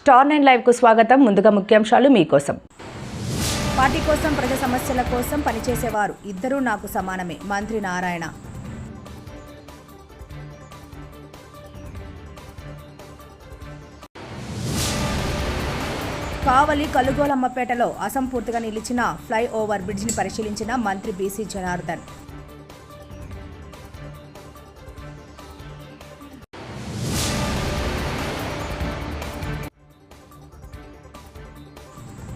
Star 9 live కు స్వాగతం. ముందుగా ముఖ్యాంశాలు మీకోసం. పార్టీ కోసం, ప్రజా సమస్యల కోసం పనిచేసేవారు ఇద్దరూ నాకు సమానమే. మంత్రి నారాయణ. కావలి కలుగోలమ్మపేటలో అసంపూర్తిగా నిలిచిన ఫ్లైఓవర్ బ్రిడ్జిని పరిశీలించిన మంత్రి బీసీ జనార్దన్.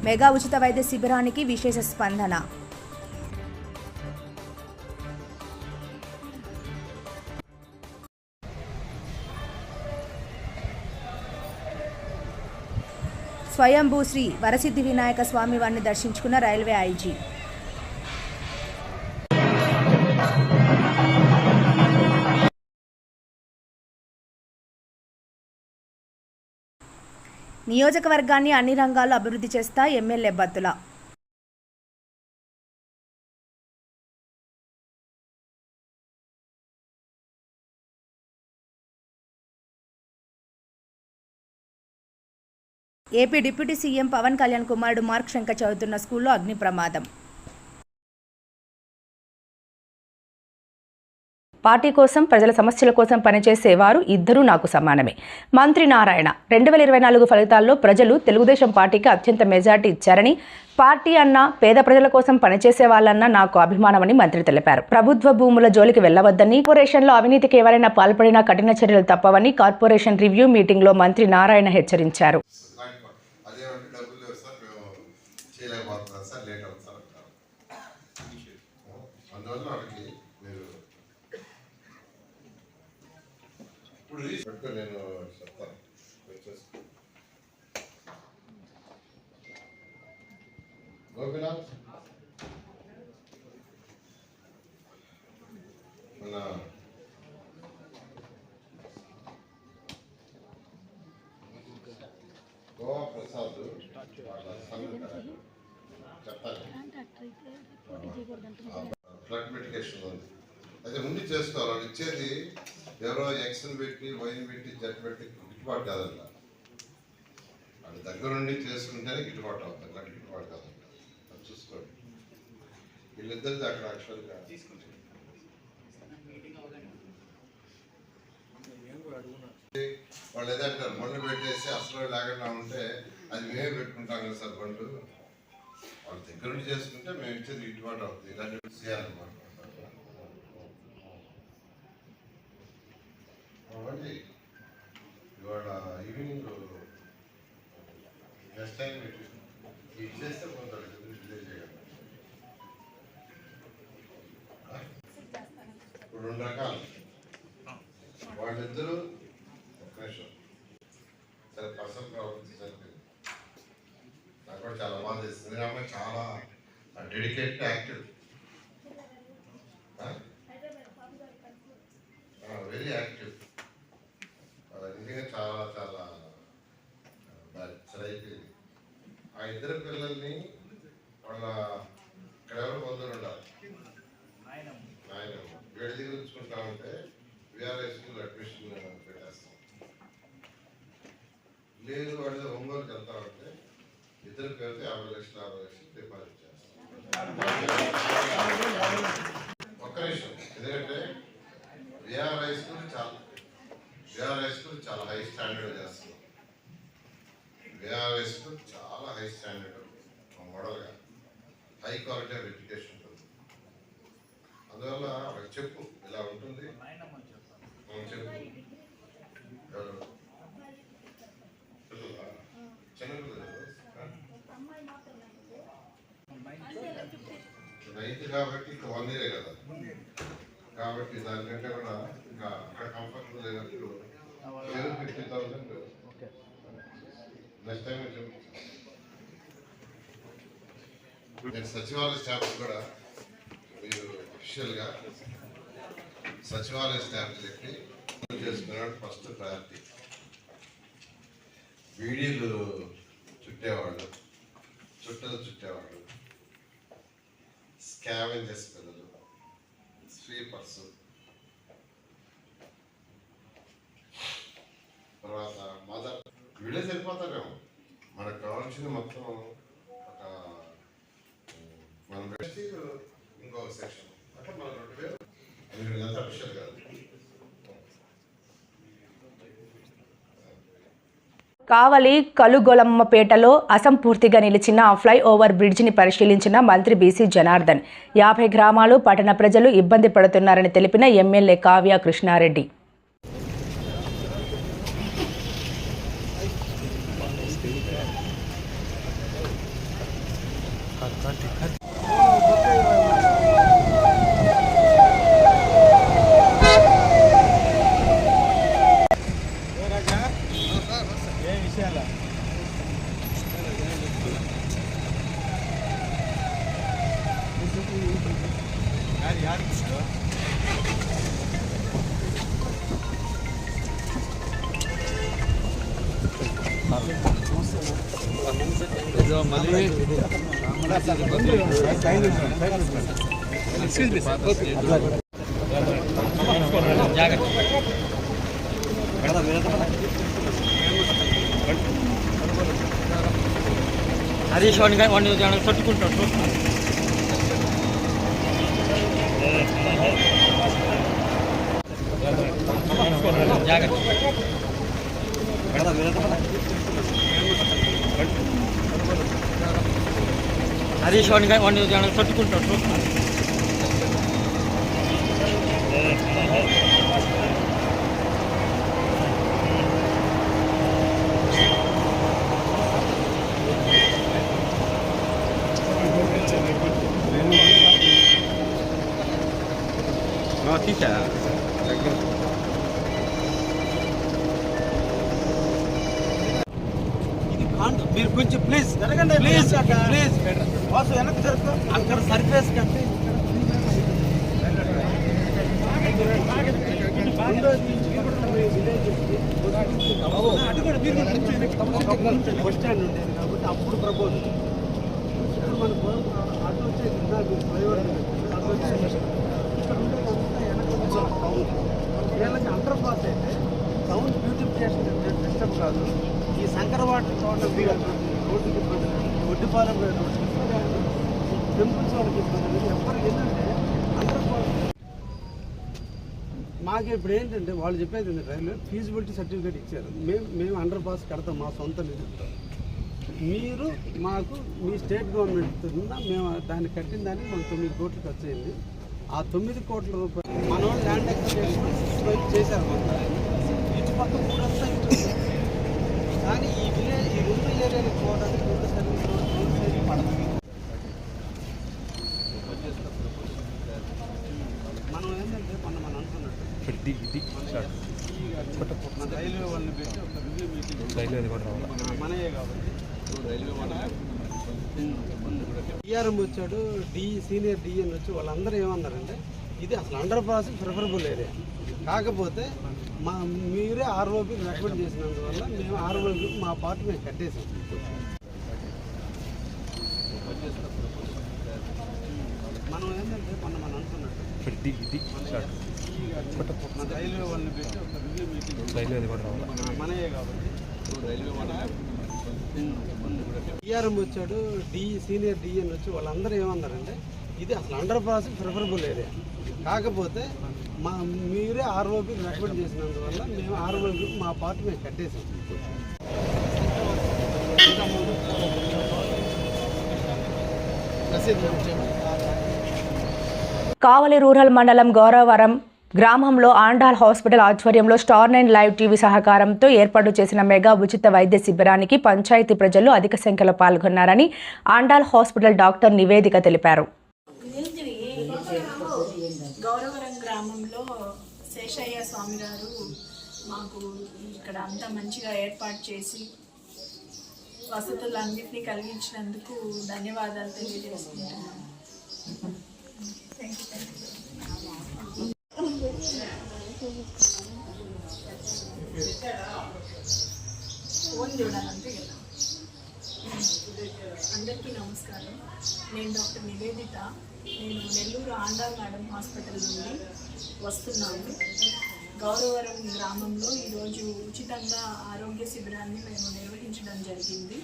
మెగా ఉచిత వైద్య శిబిరానికి విశేష స్పందన. స్వయంభూ శ్రీ వరసిద్ధి వినాయక స్వామి వారిని దర్శించుకున్న రైల్వే ఐజీ. నియోజకవర్గాన్ని అన్ని రంగాల్లో అభివృద్ధి చేస్తా MLA Bathula. AP deputy CM Pawan Kalyan కుమారుడు మార్క్ శంకర్ చదువుతున్న స్కూల్లో అగ్ని ప్రమాదం. పార్టీ కోసం, ప్రజల సమస్యల కోసం పనిచేసేవారు ఇద్దరూ నాకు సమానమే. మంత్రి నారాయణ. 2024 ఫలితాల్లో ప్రజలు తెలుగుదేశం పార్టీకి అత్యంత మెజార్టీ ఇచ్చారని, పార్టీ అన్నా, పేద ప్రజల కోసం పనిచేసే వాళ్ళన్నా నాకు అభిమానమని మంత్రి తెలిపారు. ప్రభుత్వ భూముల జోలికి వెళ్లవద్దని, కార్పొరేషన్లో అవినీతికి ఎవరైనా పాల్పడినా కఠిన చర్యలు తప్పవని కార్పొరేషన్ రివ్యూ మీటింగ్లో మంత్రి నారాయణ హెచ్చరించారు. నేను చెప్తాను. గోపినాథ్ మన గోవా ప్రసాద్ చెప్తాను. బ్లడ్ మెడికేషన్ ఉంది, అయితే ముందు చేసుకోవాలి. ఇచ్చేది ఎవరో ఎక్స్ని పెట్టి, వైన్ పెట్టి, జట్ పెట్టి గిట్టుబాటు కాదంట. అది దగ్గరుండి చేసుకుంటేనే గిట్టుబాటు అవుతుంది, అట్లా గిట్టుబాటు కాదంట. అది చూసుకోండి. వీళ్ళిద్దరిది అక్కడ యాక్చువల్గా వాళ్ళు ఏదంటారు, బండ్లు పెట్టేసి అసలు లేకుండా ఉంటే అది మేమే పెట్టుకుంటాం కదా సార్ బండ్లు. వాళ్ళ దగ్గరుండి చేసుకుంటే మేము ఇచ్చేది గిట్టుబాటు అవుతుంది. ఇలాంటి చేయాలన్నమాట. ఇవాళ ఈవినింగ్ నెక్స్ట్ టైం ఇచ్చేస్తే కొంత డిలే చేయాలి. ఇప్పుడు 2 రకాలు వాళ్ళిద్దరూ ఒక నిమిషం సరే పర్సనల్ ప్రాబ్లమ్స్ సరిపోయింది. నాకు కూడా చాలా బాధ చేస్తుంది. ఆమె చాలా డెడికేటెడ్, యాక్టివ్, వెరీ యాక్టివ్. నిజంగా చాలా చాలా అయిపోయింది. ఆ ఇద్దరు పిల్లల్ని వాళ్ళ ఇక్కడ ఎవరు బంధువులు ఉండాలి. ఆయన 7 దగ్గర ఉంచుకుంటా ఉంటే విఆర్ఐ స్కూల్ అడ్మిషన్ పెట్టేస్తాం. లేదు వాళ్ళు ఒంగోలుకి వెళ్తా ఉంటే ఇద్దరు పేరుతో 50 లక్షలు డిపాజిట్ చేస్తాం. ఒక్క నిమిషం. ఎందుకంటే విఆర్ఐ స్కూల్ చాలా హై స్టాండర్డ్ చేస్తున్నాం. విఆర్ఐ స్కూల్ చాలా హై స్టాండర్డ్ మోడల్గా హై క్వాలిటీ ఆఫ్ ఎడ్యుకేషన్ ఉంటుంది. అందువల్ల వాళ్ళకి చెప్పు ఇలా ఉంటుంది, చెప్పు. చిన్నపిల్లలు 9th కాబట్టి ఇంకా 1 year కదా, కాబట్టి దానికంటే కూడా ఇంకా అక్కడ కంఫర్టబుల్ అయినప్పుడు 50,000 నెక్స్ట్ టైం చెప్పు. నేను సచివాలయ స్టాఫ్ కూడా మీరు అఫీషియల్గా సచివాలయ స్టాఫ్ చెప్పి చేసుకున్నాడు. ఫస్ట్ ప్రయారిటీ వీడియోలు చుట్టేవాళ్ళు, చుట్టేవాళ్ళు, స్కావెంజర్స్ పిల్లలు, స్వీపర్స్, తర్వాత మదర్ వీళ్ళే సరిపోతారేమో. ఫంక్షన్ మొత్తం ఒక మనం పెట్టి ఇంకొక సెక్షన్ అట్లా మన 2000 ఎంత అఫీషియల్ కాదు. కావలి కలుగొలమ్మపేటలో అసంపూర్తిగా నిలిచిన ఫ్లైఓవర్ బ్రిడ్జిని పరిశీలించిన మంత్రి బీసీ జనార్దన్ 50 గ్రామాలు పట్టణ ప్రజలు ఇబ్బంది పడుతున్నారని తెలిపిన ఎమ్మెల్యే కావ్య కృష్ణారెడ్డి. హరీష్ వాడిని తట్టుకుంటాడు. హరీష్ వాడిని తట్టుకుంటాడు. మీరు కొంచెం ప్లీజ్ ప్లీజ్ ప్లీజ్ వాసు వెనక్కి జరుపు. అక్కడ సర్ఫేస్ కంటే బస్ స్టాండ్ ఉండేది కాబట్టి అప్పుడు ప్రపోజ్ మనకు అటు వచ్చేది ఫ్లైఓవర్ వీళ్ళకి అండర్ పాస్ అయితే టౌన్ బ్యూటిఫికేషన్ సిస్టమ్ కాదు. ఈ శంకరవాడ తోట రోడ్డుకి ఇబ్బంది, ఒడ్డిపాలెం రోడ్డుకి టెంపుల్స్ వాళ్ళకి ఇబ్బంది. ఎవరికి ఏంటంటే అండర్ పాస్ మాకు ఇప్పుడు ఏంటంటే వాళ్ళు చెప్పేది ఏంటంటే రైల్వే ఫీజిబిలిటీ సర్టిఫికేట్ ఇచ్చారు. మేము అండర్ పాస్ కడతాం మా సొంత నిధులతో. మీరు మాకు మీ స్టేట్ గవర్నమెంట్ మేము దాన్ని కట్టిన దానికి మాకు 9 కోట్లు ఖర్చు అయింది. ఆ 9 కోట్ల రూపాయలు మన ల్యాండ్ ఎక్విజిషన్ చేశారు. కొంత ఇటుపక్క ఊరంతా ఇటు, కానీ ఈ విలేజ్ ఈ 2 ఏరియాలకు పోవడానికి 2 సర్వీస్ రోడ్డు పడదు. మనం ఏంటంటే మనం అనుకున్నట్టు మన రైల్వే వాళ్ళని పెట్టి ఒక రివ్యూ మీటింగ్ మనయే కాబట్టి టీఆర్ఎం వచ్చాడు, సీనియర్ డిఎన్ వచ్చి వాళ్ళందరూ ఏమన్నారంటే ఇది అసలు అండర్ పాస్ ప్రిఫరబుల్ ఏరియా, కాకపోతే మీరే ఆర్ఓపి రికమెండ్ చేసినందువల్ల మేము ఆర్ఓపి మా పార్టీ మేము కట్టేసాం. మనం ఏంటంటే మనం అనుకున్నట్టు మన రైల్వే వాళ్ళని పెట్టి ఒక రివ్యూ మీటింగ్ మనయే కాబట్టి టీఆర్ఎం వచ్చాడు, సీనియర్ డిఎన్ వచ్చి వాళ్ళందరూ ఏమన్నారంటే ఇది అసలు అండర్ పాస్ ప్రిఫరబుల్ ఏరియా, కాకపోతే మీరే ఆర్ఓపి రికమెండ్ చేసినందువల్ల మేము ఆర్ఓపి మా పార్టీ మేము కట్టేసాం. కావలి రూరల్ మండలం గౌరవరం గ్రామంలో ఆండాల్ హాస్పిటల్ ఆధ్వర్యంలో స్టార్ 9 లైవ్ టీవీ సహకారంతో ఏర్పాటు చేసిన మెగా ఉచిత వైద్య శిబిరానికి పంచాయతీ ప్రజలు అధిక సంఖ్యలో పాల్గొన్నారని ఆండాల్ హాస్పిటల్ డాక్టర్ నివేదిక తెలిపారు. గౌరవరం గ్రామంలో శేషయ్య స్వామి గారు మాకు ఇక్కడ అంతా మంచిగా ఏర్పాటు చేసి వసతులన్నింటినీ కలిగించినందుకు ధన్యవాదాలు తెలియజేస్తున్నాను. ఫోన్ చూడాలంటే కదా. అందరికీ నమస్కారం. నేను డాక్టర్ నివేదిత. నేను నెల్లూరు ఆండాల్ మేడం హాస్పిటల్ నుండి వస్తున్నాను. గౌరవరం గ్రామంలో ఈరోజు ఉచితంగా ఆరోగ్య శిబిరాన్ని మేము నిర్వహించడం జరిగింది.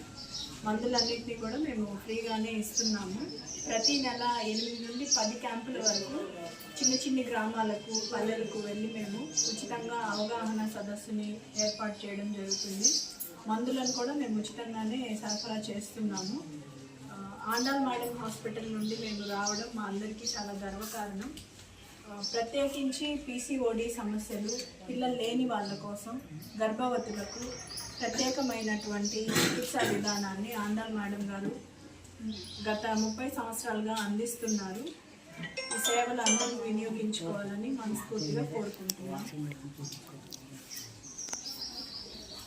మందులన్నింటినీ కూడా మేము ఫ్రీగానే ఇస్తున్నాము. ప్రతి నెల 8 నుండి 10 క్యాంపుల వరకు చిన్న చిన్న గ్రామాలకు పల్లెలకు వెళ్ళి మేము ఉచితంగా అవగాహన సదస్సుని ఏర్పాటు చేయడం జరుగుతుంది. మందులను కూడా మేము ఉచితంగానే సరఫరా చేస్తున్నాము. ఆండాల్ మేడం హాస్పిటల్ నుండి మేము రావడం మా అందరికీ చాలా గర్వకారణం. ప్రత్యేకించి పీసీఓడి సమస్యలు, పిల్లలు లేని వాళ్ళ కోసం, గర్భవతులకు ప్రత్యేకమైనటువంటి చికిత్సా విధానాన్ని ఆండాల్ మేడం గారు గత 30 సంవత్సరాలుగా అందిస్తున్నారు. ఈ సేవలు అందరూ వినియోగించుకోవాలని మనస్ఫూర్తిగా కోరుకుంటున్నాను.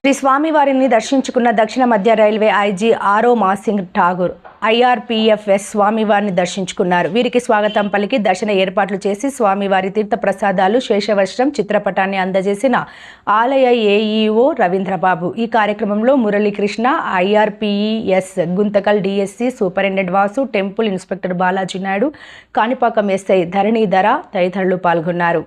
శ్రీ స్వామివారిని దర్శించుకున్న దక్షిణ మధ్య రైల్వే ఐజీ ఆరో మాసింగ్ ఠాగూర్ IRPFS స్వామివారిని దర్శించుకున్నారు. వీరికి స్వాగతం పలికి దర్శన ఏర్పాట్లు చేసి స్వామివారి తీర్థ ప్రసాదాలు, శేషవస్త్రం, చిత్రపటాన్ని అందజేసిన ఆలయ AEO రవీంద్రబాబు. ఈ కార్యక్రమంలో Muralikrishna, IRPES Guntakal DSC superintendent Vasu, temple inspector Balaji Naidu, Kanipakam SI ధరణీధర తదితరులు పాల్గొన్నారు.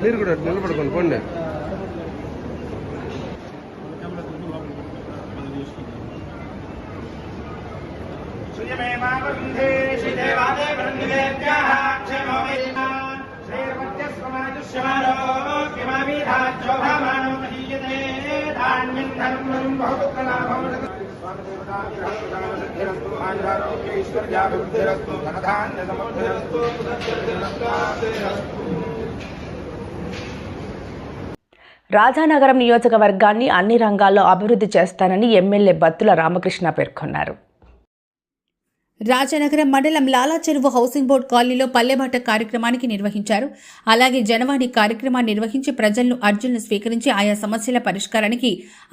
మీరు కూడా నిలబడుకోండి పోండి. రాజానగరం నియోజకవర్గాన్ని అన్ని రంగాల్లో అభివృద్ధి చేస్తానని ఎమ్మెల్యే బత్తుల రామకృష్ణ పేర్కొన్నారు. రాజానగరం మండలం లాలా చెరువు హౌసింగ్ బోర్డు కాలనీలో పల్లెబాట కార్యక్రమానికి నిర్వహించారు. అలాగే జనవాణి కార్యక్రమాన్ని నిర్వహించి ప్రజలను అర్జీలను స్వీకరించి ఆయా సమస్యల పరిష్కారానికి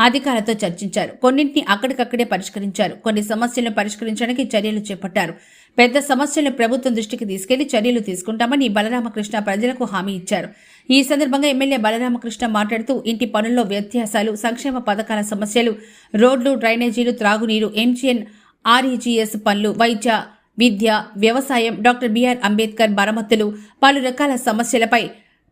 అధికారులతో చర్చించారు. కొన్నింటిని అక్కడికక్కడే పరిష్కరించారు. కొన్ని సమస్యలను పరిష్కరించడానికి చర్యలు చేపట్టారు. పెద్ద సమస్యలను ప్రభుత్వం దృష్టికి తీసుకెళ్లి చర్యలు తీసుకుంటామని బలరామకృష్ణ ప్రజలకు హామీ ఇచ్చారు. ఈ సందర్భంగా ఎమ్మెల్యే బలరామకృష్ణ మాట్లాడుతూ ఇంటి పనుల్లో వ్యత్యాసాలు, సంక్షేమ పథకాల సమస్యలు, రోడ్లు, డ్రైనేజీలు, త్రాగునీరు, MGN REGS పనులు, వైద్య, విద్య, వ్యవసాయం, డాక్టర్ BR అంబేద్కర్ మరమ్మతులు, పలు రకాల సమస్యలపై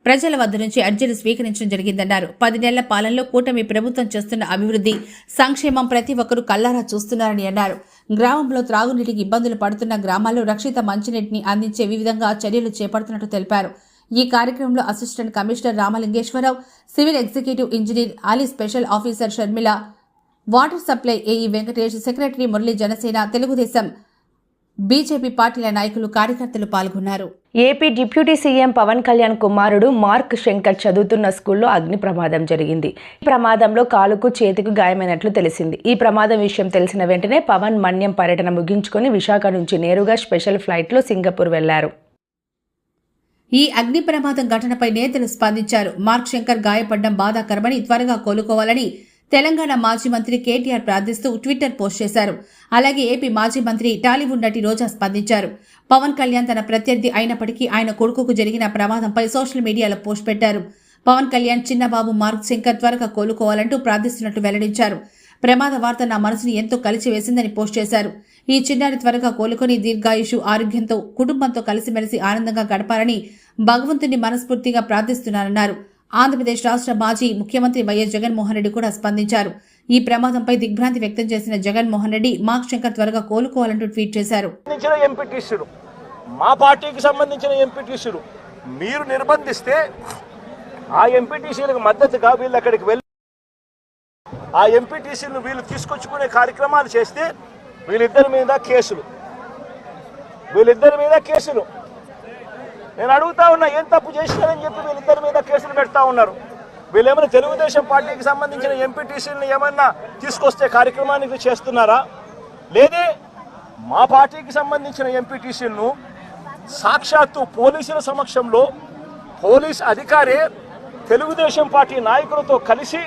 ప్రజల వద్ద నుంచి అర్జీలు స్వీకరించడం జరిగిందన్నారు. 10 నెలల పాలనలో కూటమి ప్రభుత్వం చేస్తున్న అభివృద్ధి, సంక్షేమం ప్రతి ఒక్కరూ కల్లారా చూస్తున్నారని అన్నారు. గ్రామంలో త్రాగునీటికి ఇబ్బందులు పడుతున్న గ్రామాల్లో రక్షిత మంచినీటిని అందించే విధంగా చర్యలు చేపడుతున్నట్టు తెలిపారు. ఈ కార్యక్రమంలో assistant commissioner Ramalingeswararao, civil executive engineer Ali, special officer Sharmila, water supply AE Venkatesh, secretary Murali, Janasena, Telugudesam, BJP పార్టీల నాయకులు, కార్యకర్తలు పాల్గొన్నారు. AP deputy CM Pawan Kalyan కుమారుడు మార్క్ శంకర్ చదువుతున్న స్కూల్లో అగ్ని ప్రమాదం జరిగింది. ఈ ప్రమాదంలో కాలుకు, చేతికి గాయమైనట్లు తెలిసింది. ఈ ప్రమాదం విషయం తెలిసిన వెంటనే పవన్ మన్యం పర్యటన ముగించుకొని విశాఖ నుంచి నేరుగా స్పెషల్ ఫ్లైట్లో సింగపూర్ వెళ్లారు. ఈ అగ్ని ప్రమాదం ఘటనపై నేతలు స్పందించారు. మార్క్ శంకర్ గాయపడడం బాధాకరమని, త్వరగా కోలుకోవాలని తెలంగాణ మాజీ మంత్రి KTR ప్రార్థిస్తూ ట్విట్టర్ పోస్ట్ చేశారు. అలాగే ఏపీ మాజీ మంత్రి, టాలీవుడ్ నటి రోజా స్పందించారు. పవన్ కళ్యాణ్ తన ప్రత్యర్థి అయినప్పటికీ ఆయన కొడుకుకు జరిగిన ప్రమాదంపై సోషల్ మీడియాలో పోస్ట్ పెట్టారు. పవన్ కళ్యాణ్ చిన్నబాబు మార్క్ శంకర్ త్వరగా కోలుకోవాలంటూ ప్రార్థిస్తున్నట్టు వెల్లడించారు. ప్రమాద వార్త నా మనసుని ఎంతో కలిచివేసిందని పోస్ట్ చేశారు. ఈ చిన్నారి త్వరగా కోలుకొని దీర్ఘాయుషు, ఆరోగ్యంతో కుటుంబంతో కలిసిమెలిసి ఆనందంగా గడపాలని భగవంతుని మనస్ఫూర్తిగా ప్రార్థిస్తున్నారన్నారు. ఆంధ్రప్రదేశ్ రాష్ట్ర మాజీ ముఖ్యమంత్రి వైఎస్ జగన్మోహన్ రెడ్డి కూడా స్పందించారు. ఈ ప్రమాదంపై దిగ్భ్రాంతి వ్యక్తం చేసిన జగన్మోహన్ రెడ్డి మార్క్ శంకర్ త్వరగా కోలుకోవాలంటూ ట్వీట్ చేశారు. ఎంపీటీసీలు మా పార్టీకి సంబంధించిన ఎంపీటీసీలు మీరు నిర్బంధిస్తే ఆ ఎంపీటీసీలకు మద్దతుగా వీళ్ళు అక్కడికి వెళ్ళి ఆ ఎంపీటీసీలను వీళ్ళు తీసుకొచ్చుకునే కార్యక్రమాలు చేస్తే వీళ్ళిద్దరి మీద కేసులు నేను అడుగుతా ఉన్నా, ఏం తప్పు చేసినారని చెప్పి వీళ్ళిద్దరి మీద కేసులు పెడతా ఉన్నారు. వీళ్ళేమైనా తెలుగుదేశం పార్టీకి సంబంధించిన ఎంపీటీసీలను ఏమన్నా తీసుకొస్తే కార్యక్రమానికి చేస్తున్నారా? లేదే మా పార్టీకి సంబంధించిన ఎంపీటీసీలను సాక్షాత్తు పోలీసుల సమక్షంలో పోలీస్ అధికారే తెలుగుదేశం పార్టీ నాయకులతో కలిసి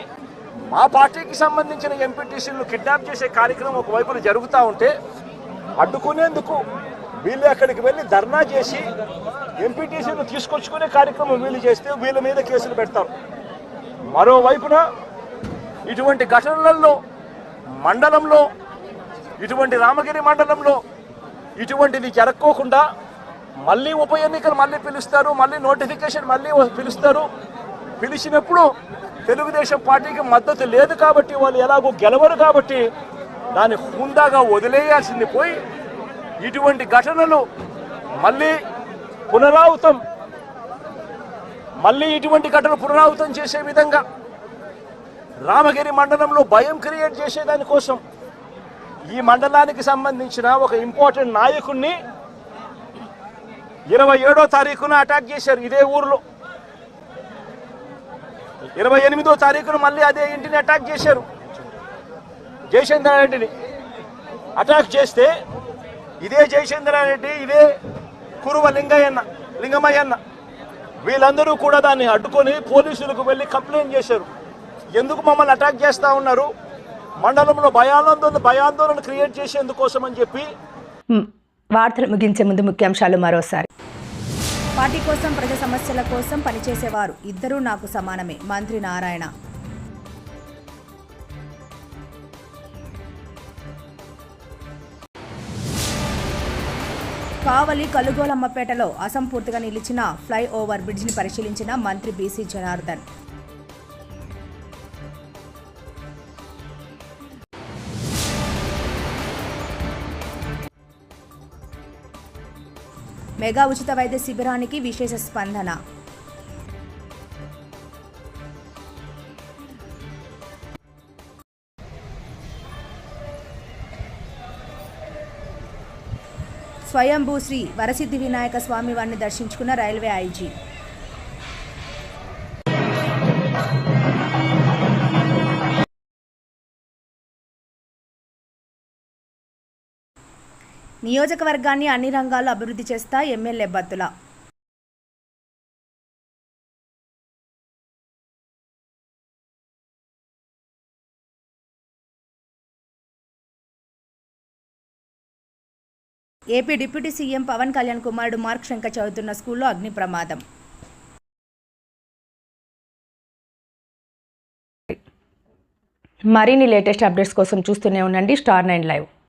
మా పార్టీకి సంబంధించిన ఎంపీటీసీలను కిడ్నాప్ చేసే కార్యక్రమం ఒకవైపున జరుగుతూ ఉంటే అడ్డుకునేందుకు వీళ్ళు అక్కడికి వెళ్ళి ధర్నా చేసి ఎంపీటీసీలను తీసుకొచ్చుకునే కార్యక్రమం వీళ్ళు చేస్తే వీళ్ళ మీద కేసులు పెడతారు. మరోవైపున ఇటువంటి ఘటనలలో మండలంలో ఇటువంటి రామగిరి మండలంలో ఇటువంటిది జరక్కోకుండా మళ్ళీ ఉప ఎన్నికలు మళ్ళీ పిలుస్తారు, మళ్ళీ నోటిఫికేషన్ మళ్ళీ పిలుస్తారు. పిలిచినప్పుడు తెలుగుదేశం పార్టీకి మద్దతు లేదు కాబట్టి వాళ్ళు ఎలాగో గెలవరు కాబట్టి దాన్ని హుందాగా వదిలేయాల్సింది పోయి ఇటువంటి ఘటనలు మళ్ళీ ఇటువంటి ఘటనలు పునరావృతం చేసే విధంగా రామగిరి మండలంలో భయం క్రియేట్ చేసేదానికోసం ఈ మండలానికి సంబంధించిన ఒక ఇంపార్టెంట్ నాయకుడిని 27వ తారీఖున అటాక్ చేశారు ఇదే ఊర్లో. 28వ తారీఖున మళ్ళీ అదే ఇంటిని అటాక్ చేశారు. జయచంద్రారెడ్డిని అటాక్ చేస్తే ఇదే జయచంద్రారెడ్డి, ఇదే కురువ లింగమయ్యన్న వీళ్ళందరూ కూడా దాన్ని అడ్డుకొని పోలీసులకు వెళ్ళి కంప్లైంట్ చేశారు. ఎందుకు మమ్మల్ని అటాక్ చేస్తూ ఉన్నారు, మండలంలో భయాందోళన క్రియేట్ చేసేందుకోసం అని చెప్పి. వార్తలు ముగించే ముందు ముఖ్యాంశాలు మరోసారి. పార్టీ కోసం, ప్రజా సమస్యల కోసం పనిచేసేవారు ఇద్దరూ నాకు సమానమే. మంత్రి నారాయణ. కావలి కలుగోలమ్మపేటలో అసంపూర్తిగా నిలిచిన ఫ్లైఓవర్ బ్రిడ్జిని పరిశీలించిన మంత్రి బీసీ జనార్దన్. మెగా ఉచిత వైద్య శిబిరానికి విశేష స్పందన. స్వయంభూ శ్రీ వరసిద్ధి వినాయక స్వామి వారిని దర్శించుకున్న రైల్వే ఐజీ. నియోజకవర్గాన్ని అన్ని రంగాల్లో అభివృద్ధి చేస్తా MLA Bathula. AP deputy CM Pawan Kalyan కుమారుడు మార్క్ శంకర్ చదువుతున్న స్కూల్లో అగ్ని ప్రమాదం. మరిన్ని లేటెస్ట్ అప్డేట్స్ కోసం చూస్తూనే ఉండండి Star 9 Live.